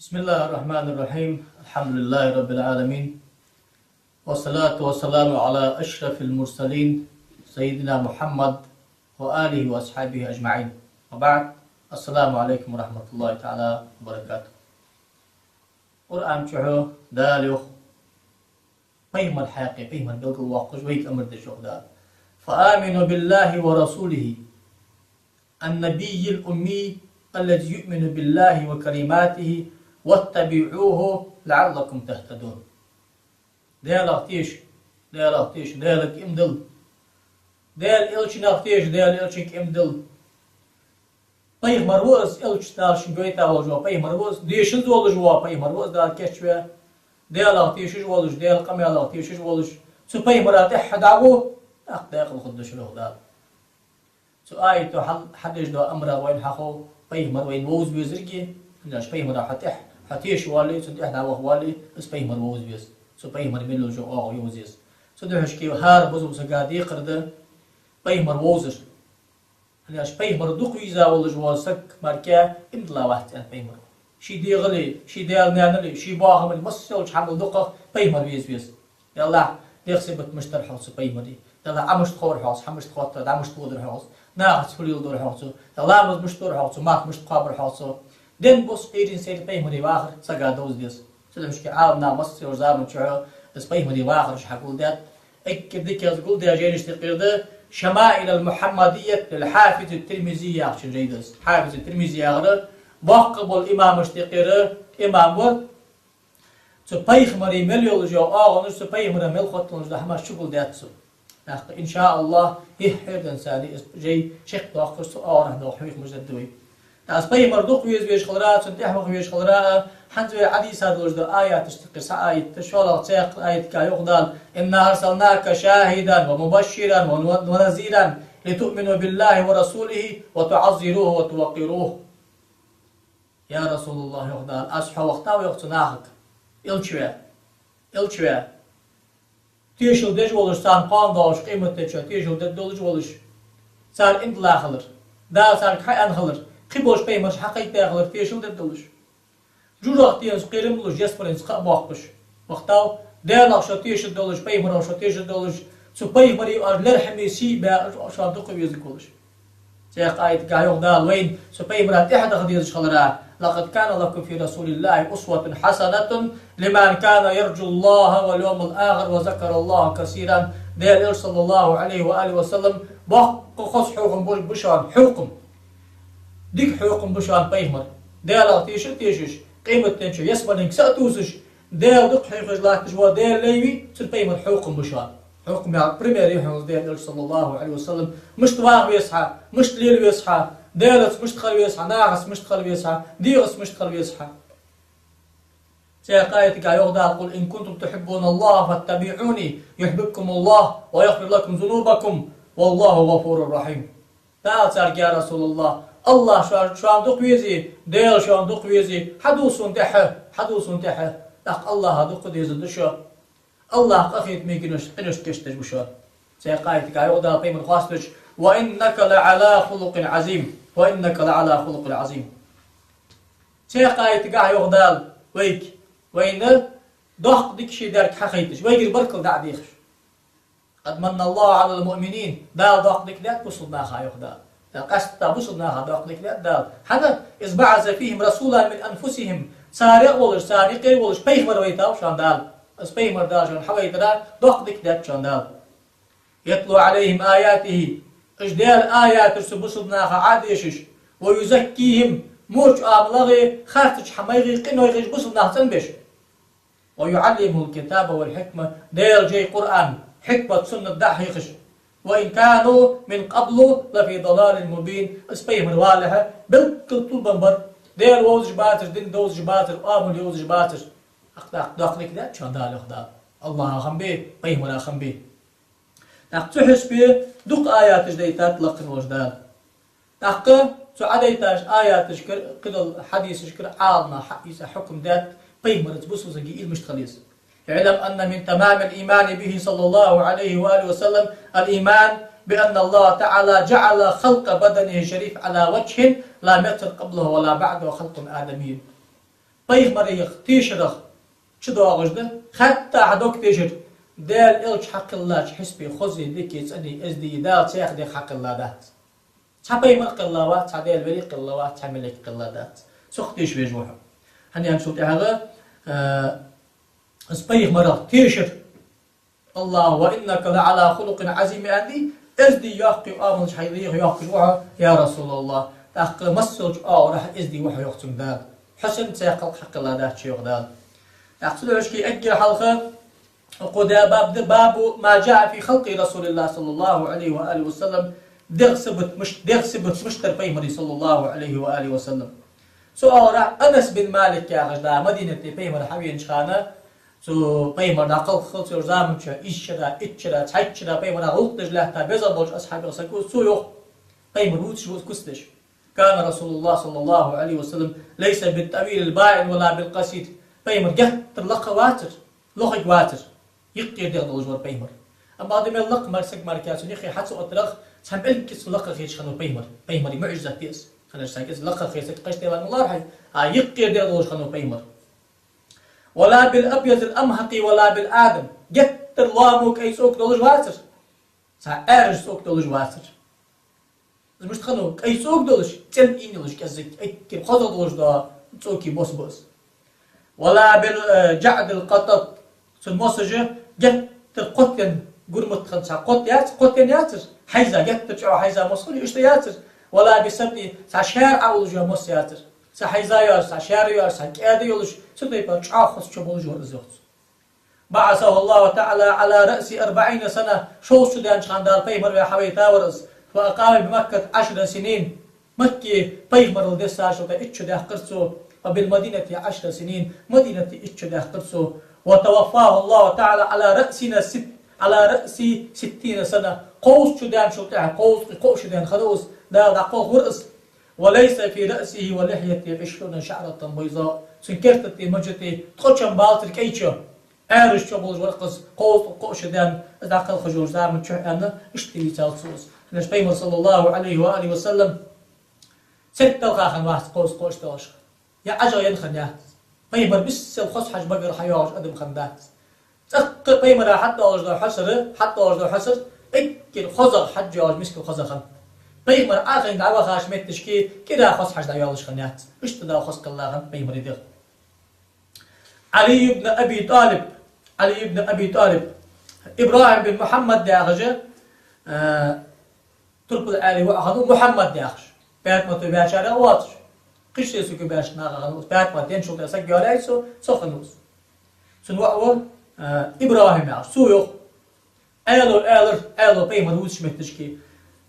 بسم الله الرحمن الرحيم. الحمد لله رب العالمين، والصلاة والسلام على أشرف المرسلين سيدنا محمد وآله وأصحابه أجمعين، وبعد. السلام عليكم ورحمة الله تعالى وبركاته. قرآن شعو داليخ قيم الحقيقي قيم البلد الواقع ويك أمر دشوق دال. فآمنوا بالله ورسوله النبي الأمي الذي يؤمن بالله وكلماته واتبعوه لعلكم تهتدون. ديال اختيش ديالك امدل ديال إلشن اختيش ديال إلشنك امدل بيغ مروز إلش دالشن قويتا والجوا بيغ مروز ديشن زول جوا بيغ مروز دال كشوة ديال اختيش جوالش ديال قميال اختيش جوالش سو بيغ مراتح دعوه أخداق الخدش له دال سو آيتو حدش دو أمره وين حقو بيغ مروين ووز بيزرقي لاش بيغ مراتح حتيش والي سو دي احنا والي اس بيغ مروز بيز سو بيغ مرميلو جو آغو يوزيز سو دو هشكي هار بزو سقادي قرده بيغ مروزش لاش بيغ مردوق ويزا ولا جوال سك ماركا امدلا واحد ان بيغ مرو شي دي غلي شي دي نانلي شي باهم المسلوش حمل دقة بيغ مربيز بيز يلا ديخسبت مشتر حوص بيغ مري يلا عمش تخور حوص حمش تخوت عمش تودر حوص ناقص فليل دور حوص يلا مز مشتور حوص ماك مش تقابر حوص دين بوس قيرين سير بيغ مري واخر سقادوز ديس سلمشكي عاونا مصر وزامن شعو اس بيغ مري واخر شحقول دات اكد ديك يقول دي جينش تقيرده شمائل المحمدية للحافظ الترمذي عشان جيدس حافظ الترمذي غير وقب الإمام اشتقيره إمام ور تبيخ مري مليول جو نص تبيخ مري مل خطلون ده ما شغل داتسو إن شاء الله يحيدن سالي جي شيخ داخل سو ده حويخ مجدوي ناس بيخ مردوق ويش خلرات سنتحمق ويش خلرات حنزوي عديس هذا ده آيات تشتقي آية تشولا تساق آية كايقدال إنا أرسلناك شاهدا ومبشرا ونذيرا لتؤمنوا بالله ورسوله وتعزروه وتوقروه. يا رسول الله يقدال أصحى وقتا ويقتناهك إلشوا تيشل دج ولش سان قان داش قيمة تيشل تيشل دج ولش سان إندلا خلر دا سان كحيان خلر خبوش بيمش حقيقة خلر تيشل دج جورا تيز قيرم لوش جسپرنس قباقش وقتاو ديال شتيش دولش بيمر شتيش دولش سو بيمري لرحمي سي با شان دق يزكولش سيق آيت قايو دال وين سو بيمرات احد خديش خلرا لقد كان لكم في رسول الله أسوة حسنة لمن كان يرجو الله واليوم الآخر وذكر الله كثيرا ديال صلى الله عليه وآله وسلم بق قص حكم بشان حكم ديك حكم بشان بيمر ديال تيشش قيمة تنشو يسمى سأتوسش ديال دق حيخش لاك جوا ديال ليوي سلبيمر حكم بشان حكم يعني بريمير يحوز ديال صلى الله عليه وسلم مش تواغ ويسحى مش تليل ويسحى ديالس مش تخل ويسحى ناقص مش تخل ويسحى ديغس مش تخل ويسحى سيقايتك يغدا قل إن كنتم تحبون الله فاتبعوني يحببكم الله ويغفر لكم ذنوبكم والله غفور رحيم. تعال سارك يا رسول الله الله شو عم دقويزي ديل شو عم دقويزي حدوث تحه لق الله دق ديز الدشو الله قخيت ميكنش قنش كشتش بشو سيقايتك يغدا قيم الخاصتش وإنك لعلى خلق عظيم سيقايتك يغدال ويك وين ضحك ديكشي دارك حقيتش ويك البركل دع ديخش قد من الله على المؤمنين دال ضحك ديك دات بصلنا خا يغدال قصد بصلنا خا ضحك ديك دال حدا إذ بعث فيهم رسولا من أنفسهم سارق ولش بيغمر ويتاو شان دال اس بيغمر دال شان حويت دال ضحك ديك دات شان دال يتلو عليهم آياته اجدال آيات رسبصدنا خا عاديشش ويزكيهم موش آملغي خارتش حميغي قنو يغيش بصدنا تنبش ويعلمهم الكتاب والحكمة دير جي قرآن حكمة سنة دحيخش وإن كانوا من قبل لفي ضلال مبين اسبيه من والها بالكل طول بنبر دير ووزج باتر دين دوزج باتر آمل يوزج باتر أخلاق داخلك دا شان دال أخلاق الله خنبيه بيهمنا خنبيه تحس بيه دق آيات جديتات لقن وجدان تحقا سعديتاش آيات كده الحديث شكر عالنا حقيس حكم ذات بيمر تبص زكي المشتخليس يعلم أن من تمام الإيمان به صلى الله عليه وآله وسلم الإيمان بأن الله تعالى جعل خلق بدنه شريف على وجه لا مثل قبله ولا بعده خلق آدمي Peygamber'e tişirah çıdağızdı. Hatta hadok tişir. Del ilç hakkıllah hisbi xozi dikis ani ezdi dal çayxdi hakkılladat. Çapayma qıllava, çadel veli qıllava, çamelek qılladat. Soq tiş vejmuh. Hani yan şut yağı Peygamber'e tişir. Allah ve innaka la ala khuluqin azim andi ezdi yaqi amul haydi yaqi ya Resulullah. Taqı massuj awrah ezdi ve yoqsun dal. حسن سيقل حق الله ده شيء غدال. يقصد وشكي أجر حلقة وقد باب ما جاء في خلق رسول الله صلى الله عليه وآله وسلم دغسبت مشتر بيمري صلى الله عليه وآله وسلم. سؤال أنس بن مالك يا غجلا مدينة بيمر حبيين شخانة سو بيمر نقل خلص يرزامن شا إشرا تحيشرا بيمر غلط نجله تا بيزا بوش أصحابي غسكو سو يوخ بيمر ووتش كستش. كان رسول الله صلى الله عليه وسلم ليس بالطويل البائن ولا بالقصير بيمر جهتر لقى واتر لقى واتر يقير دغدغ جور بيمر اما هذا من لق مرسك مركاس يخي حتى اطرخ سام الكس لقى خيش خنو بيمر معجزه تيس خنر ساكس لقى خيسك قش ديوان الله رحي يقير دغدغ خنو بيمر ولا بالابيض الامهقي ولا بالادم جهتر لامو كيسوك دولج واتر سا ارج سوك دولج واتر مش تخنو اي سوق دولش تم ينولش كزك اي خذ دولش دا توكي بوس ولا بالجعد القطط المسجه جت القطن قرمت خنسا قطن ياتر حيزه جت تشعو حيزه مسخولي ايش ياتر ولا بسبني ساشار اول جو مس ياتر سحيزه يا ساشار يا سكاد يولش سدي بچا خص چبولج ورزوت بعثه الله تعالى على راس 40 سنه شو سودان شاندار بيمر وحويتا ورز وأقام بمكة 10 سنين مكة بيغمر الدساش وإتش ده قرصو وبالمدينة 10 سنين مدينة إتش ده قرصو وتوفاه الله تعالى على رأس 60 سنة قوس شدان شوتها قوس شدان خلوص دا قوس ورأس وليس في رأسه ولحيته 20 شعرة بيضاء سنكرتت مجتي تخشن بالتر كيتشو أرش شبولج ورقص قوس شدان إذا قل خجور زامن شو أنا اشتري تالصوص نش بيمر صلى الله عليه وآله وسلم ست الخاخن واحد قوس تاش يا أجا ينخن يا بيمر بس الخص حج بقر حياج أدم خندات تق بيمر حتى أجدر حسر إكل خزر حجاج مسك الخزر خن بيمر آخر دعوة خاش مت تشكي كده خص حج دعيالش خنيات إيش تدا خص كلاه بيمر يدغ علي بن أبي طالب إبراهيم بن محمد ده أخجه تربل علي وأخذوا محمد داخش بعد ما تبيعش على واتش قش يسوق بيعش ناقة بعد ما تنشل تسقي على يسو سخنوس سنوعه إبراهيم يعش سويو ألو بيمر وش متشكي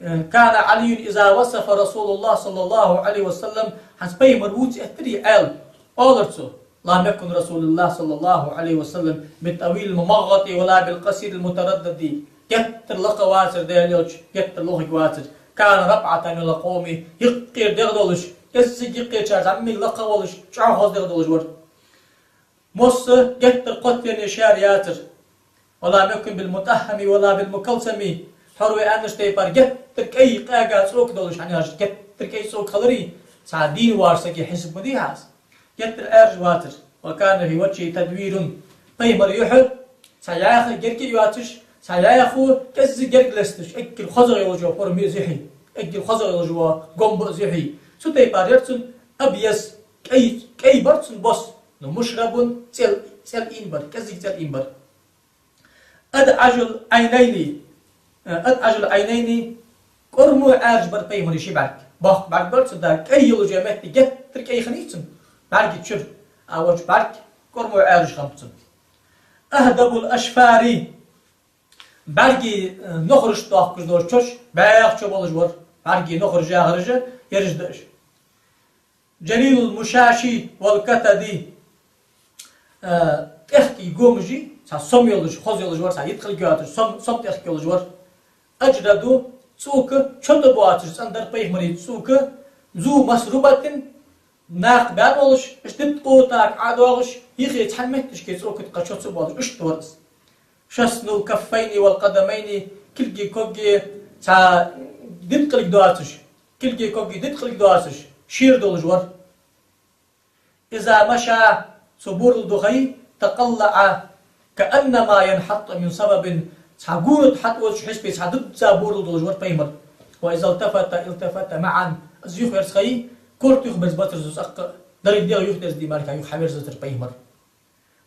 كان علي إذا وصف رسول الله صلى الله عليه وسلم حس بيمر وش أتري أولرتو لم يكن رسول الله صلى الله عليه وسلم بالطويل الممغط ولا بالقصير المتردد جت لقى واتر ديالوج جت لوخ واتر كان ربعة من القومي يقير دغدولش يقير شاز عمي لقى ولش شعو خذ دغدولش ور مص جت القتل نشار ياتر ولا يمكن بالمتهم ولا بالمكلسم حروي انش تيبر جت كي قاقا سوق دولش يعني جت كي سوق خلري سعدين وارسكي حسب مديهاس جت الارج واتر وكان في وجهه تدوير بيمر يحب سياخ جركي يواتش سايا خو كز جرجلستش اكل خزر يوجو فرمي زحي اكل خزر يوجو قنب زحي سوتي باريرتن ابيس كي برتن بوس نو مشربون سل انبر كز سل انبر ادعجل عينيني قرمو ارج بر بيمري شبعك باخ بعد برتن دا كي يوجو مت جت تركي خنيتن بعد تشر اوج بعد قرمو ارج خمتن اهدب الاشفاري برگی نخورش داخل کردوش چش بیاق چوبالش ور برگی نخورش یاغرجه یرج داش جلیل المشاشی والکتدی تحکی گومجی سا سم یولش خوز یولش ور سا یتخل گیاتش سم تحکی یولش ور اجردو سوک چند بواتش اندر پیغمری سوک زو مسروبتن ناق بعد ولش اشتت قوتاك عادوغش يخي تحمتش كي سوك تقشط سبالش اشتورس شسن الكفين والقدمين كلجي كوجي تا دتقلك دواتش كلجي كوجي دتقلك دواتش شير دولجور إذا مشى صبور الدخي تقلع كأنما ينحط من سبب سعقول حتى حسبي سعدد صبور الدخي بيمر وإذا التفت معا زيوخ يرسخي كورت يخبز بطر زوسق دريد ديغ يخدز دي مالكا يخبر زتر بيمر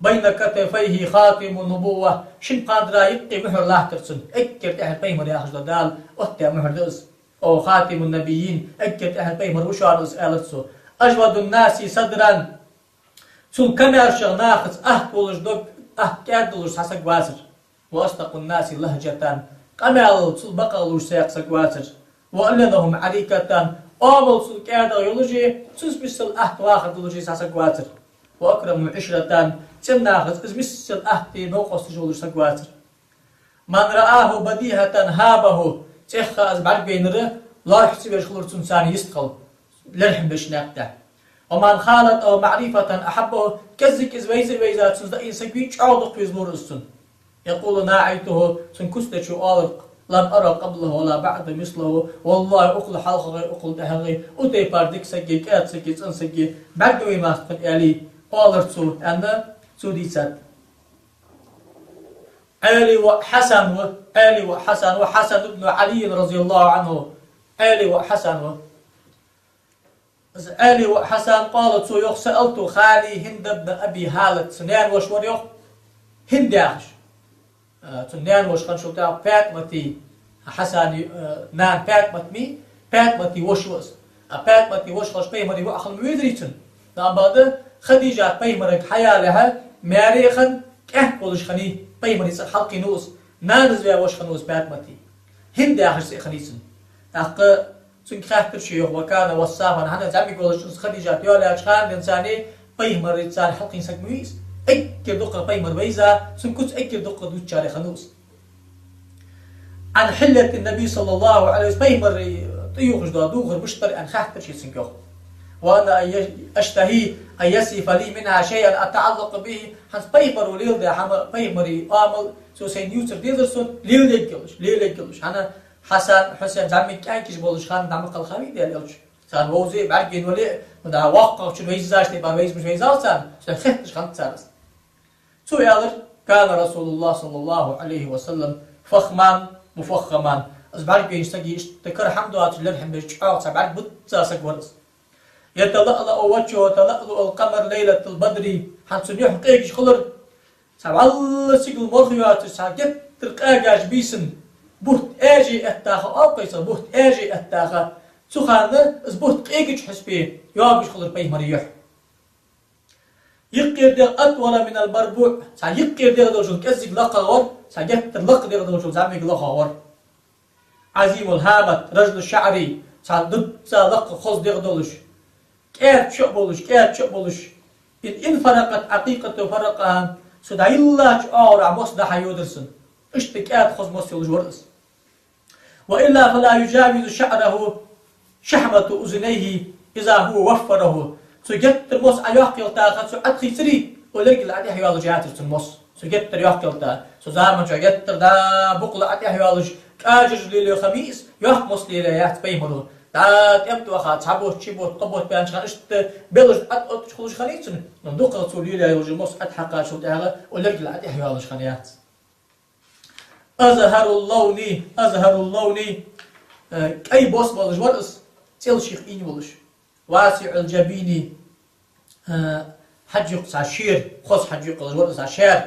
بين كتفيه خاتم النبوة شن قادرا يبقي مهر الله ترسن اكرت اهل بيمر يا خجل دال اتيا مهر دأس او خاتم النبيين اكرت اهل بيمر وشار اسألتسو اجود الناس صدرا سن كمار شغناخس ولش دوك كادلوش حسك واسر واصدق الناس لهجة قمال سل بقلوش سيقسك واسر وألنهم عريكة أول سل كادل يولوجي سنس بسل واخد لوجي حسك واسر وأكرم عشرة تناخذ مثل أهتي نوقص جولش سقواتر من رآه بديهة هابه تخاز بعد بينره لا يحسب يشخلر تنسان يستقل لرحم بشناقته ومن خالط أو معرفة أحبه كزك إزويزر ويزات سنزدئي سقوي شعوضق ويزمور السن يقول ناعيته سنكستش أولق لم أرى قبله ولا بعد مثله والله أقل حلقه أقل دهغي أتي باردك سقي كات سقي سنسقي بعد ويما استقل علي أولرتسو أنا سوديسات علي وحسن ابن علي رضي الله عنه علي وحسن قالت سو يخ سألت خالي هند ابن أبي هالة سنان وشور يخ هند ياخش سنان وش خنشو تاع فاطمتي حسن نان فاطمتي وشوس فاطمتي وش خش بيمري وأخل ميدريتن نعم بعد خديجة بيمرك حيالها ماريخن قولش خني بيمري حلقي نوس نانز وش خنوس فاطمتي هند ياخش خنيسن سن خاطر شيوخ وكان وصافا هنا زعمي قولش خديجة يولا خان إنساني بيمر إنسان حلقي سكميس أكيد دقة بيمر بيزا سن كنت أكيد دقة دوت شاري خنوس عن حلة النبي صلى الله عليه وسلم بيمر طيوخش دوغر مشتري أن خاطر شي سنكوخ وأنا أشتهي أن يصف لي منها شيئا أتعلق به حنس بيمر وليل ده حما بيمري آمل سو سين يوتر ديدرسون ليل يقلش أنا حسن زعمي كانكش بولش خان دعم الخمي ديال يلش سان ووزي بعدين ولي دا واقع شنو يزاش تبع ويز مش ويزالسان خدش خان تسارس سو يالر كان رسول الله صلى الله عليه وسلم فخمان مفخمان أزبعك يستجي تكر حمدوات للحم بيشعر سبعك بتساسك ورس يتلألأ وجهه تلألؤ القمر ليلة البدر حنسن يحقيقش خلر سبعال سيقل مرخيات ساجت ترقاقاش بيسن بوت آجي أتاخا أوقيسا بوت آجي أتاخا سخانة از بوت قيقش حسبي يواقش خلر بيه مريح يقير دير أطول من البربوع يقير دير دوشل كزيق لقا ور ساجت لق دير دوشل زعميق لقا ور عزيم الهامت رجل الشعري ضد لق خص دير دولش كيف شعبولش إن فرقت عقيقة فرقها سدعي الله تعالى مصدح يودرسن اشتكات خص مصيل جورس وإلا فلا يجاوز شعره شحمة أذنيه إذا هو وفره سجت المص أيوحكي التاخد سعدخي سري ولك العدي حيوالج جاتر المص سجت يوحكي التاخد سزامن شجت دا بقل عدي حيوالج كاجر ليلة خميس يوحك مص ليلة يحت بيمرو دا يبدو أخذ صحبوت شيبوت طبوت بيان شخانشت بيلج أت خلوش خليتن ندوق سوليلة يوجي مص أتحقا شو تاخد ولك العدي حيوالج خنيات أزهر اللون أي بوس بالج ورقص تيل شيخ إني بولش واسع الجبين حجق عشير خص حجق الورقص عشير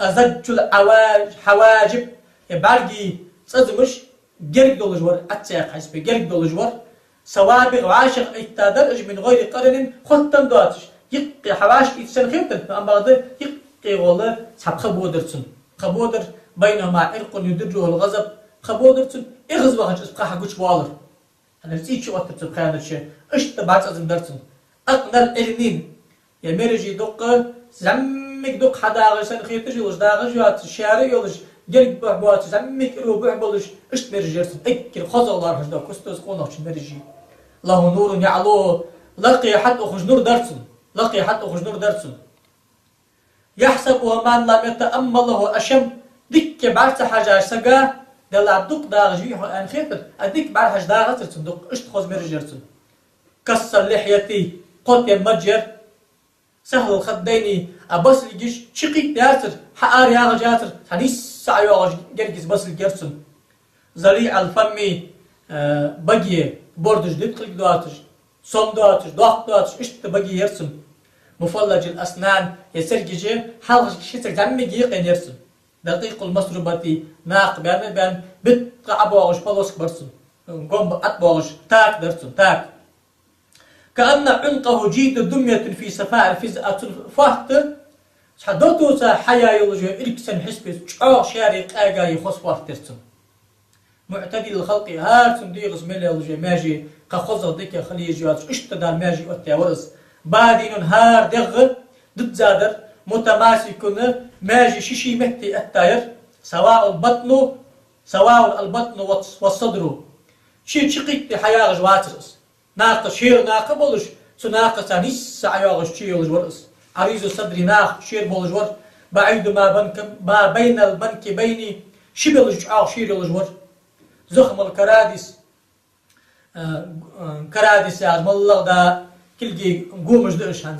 أزج الحواجب يبارجي صدمش جرق دولج ور أتساق حسب جرق دولج ور سوابق وعاشق التدرج من غير قرن خطن دواتش يقي حواش يتسن خيبتن أما بعد يقي والله سحب خبودر بينهما عرق يدرجه الغضب خبودرتن إغز وخش إسقاح قوش بالر أنا نسيت شو أكتب سبخان الشيء إيش تبعت أزم درتن أقنر إرنين يا ميرجي دقة زمك دق حدا غيسان خيرتش يلش داغش يات الشارع يلش جرق بحبوات زمك إلو بحبولش إيش ميرجي درتن إكل خذ الله رجدا كستوز قونش ميرجي له نور يعلو لقي حتى أخرج نور درتن يحسبه من لم يتأمله أشم ديك بعرت حاجة سجا دل دق داغ جيحو أن خيفت أديك بعرت حاجة داغ تصدق إيش تخوز ميرجرتن كسر لحيتي قط متجر سهل الخدين أبص الجيش شقيق ياسر حقار يا جاسر حديث سعيوغ جرجس بص الجرسن زريع الفمي بقيه بوردش دقيق دواتش صوم دواتش ضغط دواتش اشت بقيه يرسم مفلج الأسنان يسرجي حلق شتر دمي يقين يرسم دقيق المسربتي ناق بان بتقع بوغش بلوسك برسم قوم أتبوغش تاك درسم تاك كأن عنقه جيت دمية في سفاء فزأة فهت حدوتو سا حيا يلجو إركسن حسبس شعو شاري قاقا يخص فهت ترسم معتدل الخلق هارتم ديغز ملي يلجو ماجي قخوزة ديك خليجيات اشتدار ماجي واتيورس بادين هار دغ ضد زادر متماسكون ماجي شيشي مهتي التاير سواء البطن والصدر شي شقيق حيا جواترس ناقة شير ناقة بولش سناقة تانيس سعياغش شير ورس عريز صدري ناق شير بولش ور بعيد ما بين البنك بيني شبلش عاق شير ور زخم الكرادس كرادس يا الله دا كلجي قومش دش هن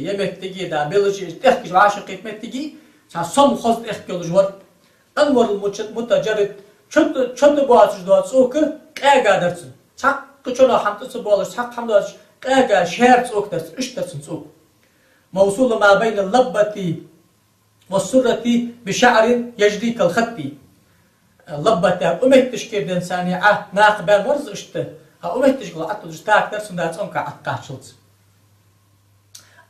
يمتجي دا بلجي تحكي عاشق يمتجي صم خذ احكي الجور انور المتجرد شد بواتش دوات سوك قاعد درسن صح كچونا حمتس بولش صح حمدش قاعد شهر سوك درس ايش درسن سوك موصول ما بين اللبة والسرة بشعر يجري كالخط اللبة امتش كيف انساني ناقبان ورز اشته أمتش قلعت وجتاك درسن دات أمك عتقاشلت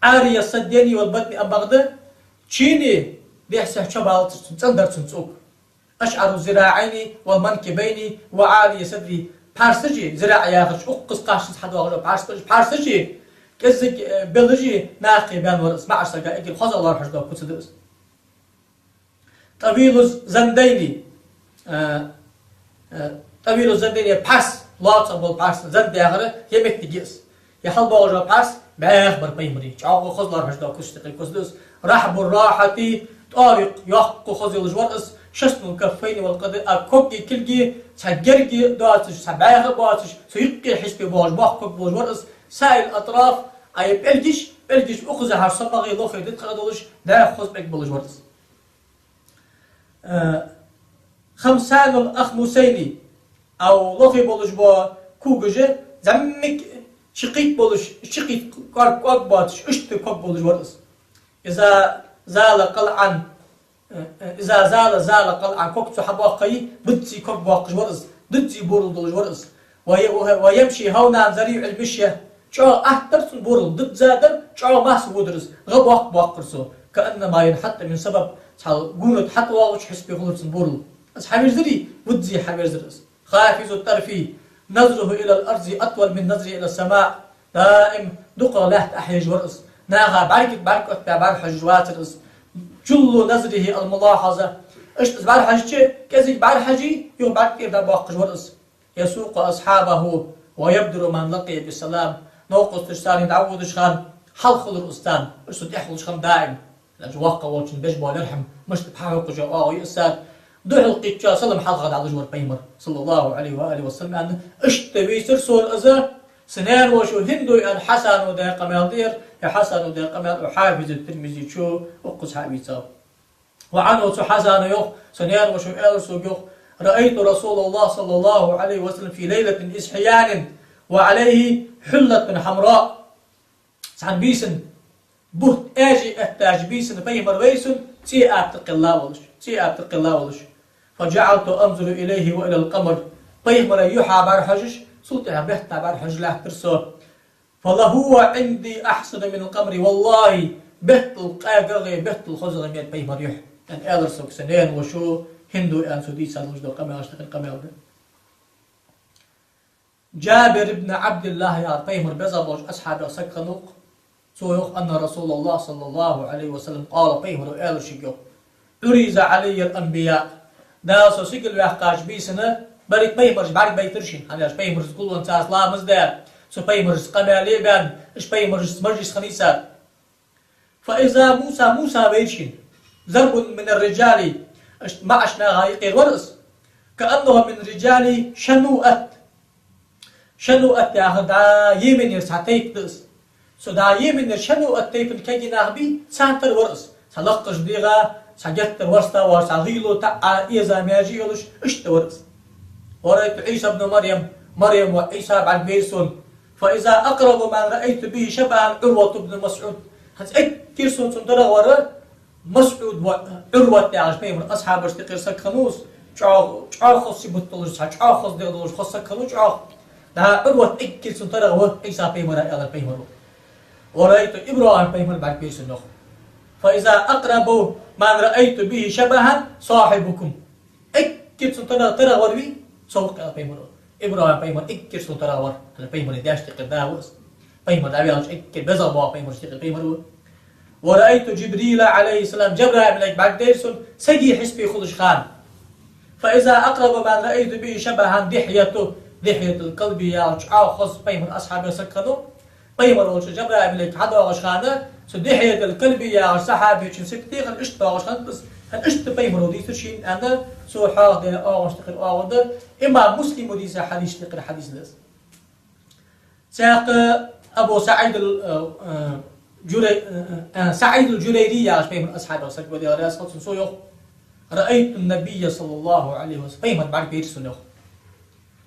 عاري الصديني والبطن أبغض تشيني بيحسح شبال تصندر تنسوك أشعر ذراعيني والمنكبين وعاري صدري بارسجي ذراع ياخش أقص قاشس حد وغلو بارسجي كزك بلجي ناقي بان ورس معش سقا إجل خذ الله رحش دو كتسدرس طويل الزنديني باس lots of parts زند ياغره يمك تجيس يحل بوجه باس باخبر بيمري تعاقو خزلر هجدا كشتقي كسدس رحب الراحة طارق يحق خزل جورس شسن الكفين والقدر أكوكي كلجي تجرجي دواتش سبعه بواتش سيقي حسب بوج بحق بوجورس سائل أطراف أي بلجش أخذ هرسمغي لوخي دتخدولش دا خز بك بوجورس خمسان الأخمسيني أو لوخي بولش با كوجه زمك شقيق بولش شقيق كوك باتش اشت كوك بولش ورس إذا زال قلعا كوك تحباقي بدسي كوك باقش ورس دتسي بورل دولش ورس ويمشي هونا ذريع المشية شو أحترس بورل ضد زادر شو ماس بودرس غباق باقرسو كأنما ينحط من سبب قولت حتى واغش حسبي غلط بورل بس حبير زري بدزي حبير زرس خافز الطرف نظره إلى الأرض أطول من نظره إلى السماء دائم دقة لا تحيج ورأس ناغا بارك أتبع بارحج واترس جل نظره الملاحظة اشتز بارحج كذي بارحجي يو بارك إبدا باقج ورأس يسوق أصحابه ويبدر من لقي بالسلام نوقص تشتاني دعوه دشخان حلخل الأستان اشتد يحلل شخان دائم الأجواق ووشن بيجبوا لرحم مش تبحاوق جواء ويأسان دوح القيتشا سلم حلقة على جور بيمر صلى الله عليه وآله وسلم أن اشتبي سرسول أزا سنان وشو هندو أن حسن ودا قمال دير يا حسن ودا قمال وحافظ الترمذي شو وقص حبيته وعنه حسن يخ سنان وشو ألسو يخ رأيت رسول الله صلى الله عليه وسلم في ليلة إسحيان وعليه حلة حمراء سعن بيسن بوت آجي أحتاج بيسن بيمر ويسن تي أبتقي الله ولش فجعلت أنظر إليه وإلى القمر بيمر يوحى بارحجش صوتها بيحتى بارحج لا ترسو فلهو عندي أحسن من القمر والله بهت القاقغي بهت الخزغ ميت بيمر يوحى أن أدرسك سنين وشو هندو أن سودي سالوش دو قمر أشتغل قمر جابر بن عبد الله يا بيمر بزبوش أصحاب سكنوق سويخ أن رسول الله صلى الله عليه وسلم قال بيمر آل شيقو أريز علي الأنبياء داسو سيقل ويحقاش بيسنا بريك بيمرش بارك بيترشين هناش بيمرش كل انتاس لا مزدار سو بيمرش قمالي بان اش بيمرش مرجس خنيسات فإذا موسى بيتشين ضرب من الرجال معشنا غايقي الورس كأنه من رجال شنوءت يا هدا يمن يرسعتيك دس سو دا يمن شنو التيفن كي ناغبي سانتر ورس سلقش ديغا سجت ورستا وسغيلو تا إذا ماجي يلش إشت ورس ورأيت عيسى ابن مريم وعيسى بعد بيرسون فإذا أقرب ما رأيت به شبها عروة بن مسعود كيرسون سندرا ورا مسعود وعروة تعاش بين أصحاب اشتقير سكنوس چاخ خصي بتولش چاخ خص ديلوش خص سكنو چاخ دا عروة كيرسون ترى هو عيسى بيمرا على بيمرو ورأيت إبراهيم بيمر بعد بيرسون فإذا أقرب ما رأيت به شبها صاحبكم كيرسون ترى وربي سوق على بيمرو إبراهيم بيمر كيرسون ترى ور على بيمر داش تقداوس بيمر داويش بزبوا بيمر اشتقير بيمرو ورأيت جبريل عليه السلام جبرائيل ملك بعد ديرسون سجي حسبي خلش خان فإذا أقرب ما رأيت به شبها دحية القلب يا خص بيمر أصحاب سكنوا بيمر وش جبرائيل ملك حدا وشخانة دحية القلب يا صحابي شنسكتي خل إشت وشخان بس هالإشت بيمر ودي تشين أنا سو حاضر اشتقل أوضر إما مسلم ودي حديث تقرأ حديث لس ساق أبو سعيد سعيد الجريري يا بيمر أصحاب سكت ودي راس خص سويخ رأيت النبي صلى الله عليه وسلم بيمر بعد بيرسونه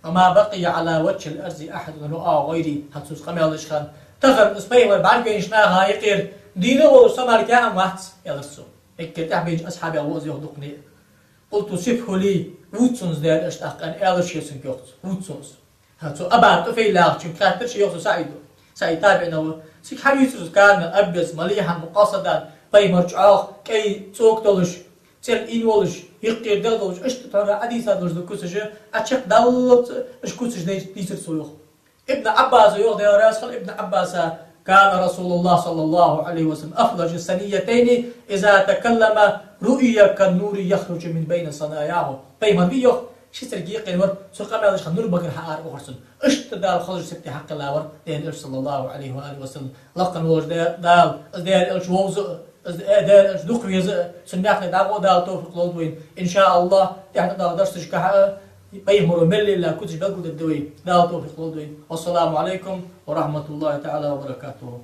وما بقي على وجه الأرض أحد رؤى غيري هتسوس قمي الله شخان تغر اسبيمر بعد بينشناها يقير دينه وسمر كام وقت يلرسو إكت أحبيج أصحابي أوز يهدقني قلت سفه لي ووتسونز دير أشتاق أن ألش يسن كيوخت ووتسونز هاتسو أبا تفي لاغ شن كاتر شي يوخت سعيد تابعنا سيك حبيسوس كان أبس مليحا مقاصدا بيمر جعاخ كي توك دولش سير إن ولش يقير دلدوش أشت ترى عديسة دولش دكوسش أتشق دولت أشكوسش ديسر سويخ ابن عباس يوخ دير راسخل ابن عباس كان رسول الله صلى الله عليه وسلم أفلج السنيتين إذا تكلم رؤيا كالنور يخرج من بين صناياه بيمر بيوخ شتر جيقين ور سرقا ما يدش نور بقر حار وخرسن اشتدال خرج سبتي حق الله ور دين صلى الله عليه وآله وسلم لقن وج دال دال الش ووز دال الش دوق ويز سنياخ داغو دال توفق لودوين إن شاء الله يعني دال درس كح بيمر ملي لا كنتش بقول الدوين دال توفق لودوين والسلام عليكم ورحمة الله تعالى وبركاته.